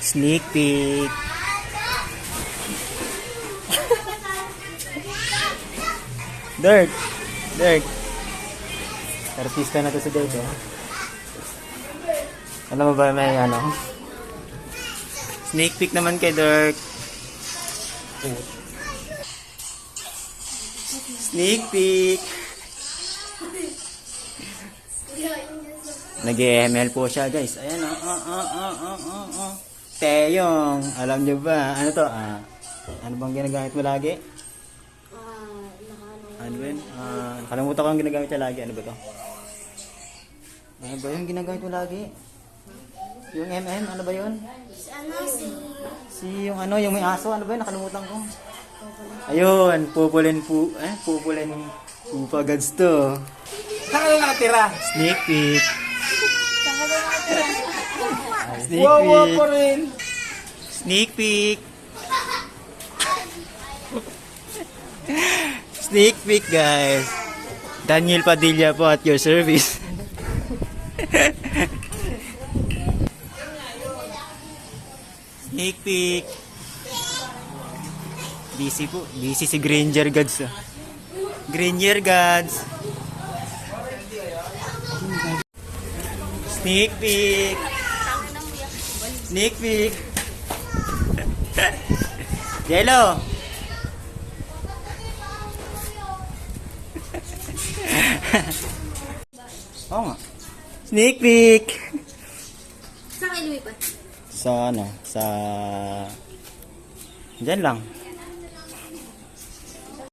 Sneak peek. Dirt. Dirt. Artista na to si Dirt, eh. Alam mo ba may ano? Sneak peek naman kay Dirt. Sneak peek. Nag-ML po siya, guys. Ayan, Teyong. Alam niyo ba? Ano to? Ano bang ginagamit mo lagi? Ano ba yun? Nakalimutan ko ang ginagamit niya lagi. Ano ba to? Ano ba yung ginagamit mo lagi? Yung MM? Ano ba yun? Yung ano, yung may aso. Ano ba yun? Nakalimutan ko. Ayun. Pupulen Pupagads to. Saan ka nakatira? Sneak peek. Sneak Wawa peek. pa rin. Sneak peek. Sneak peek, guys. Daniel Padilla po at your service. Sneak peek. Busy po. Busy si Granger Gods. Granger Gods. Sneak peek. Sneak peek. Jello. Oo nga. Sneak peek. Saan kayo lumipat? Sa ano? Sa... Diyan lang.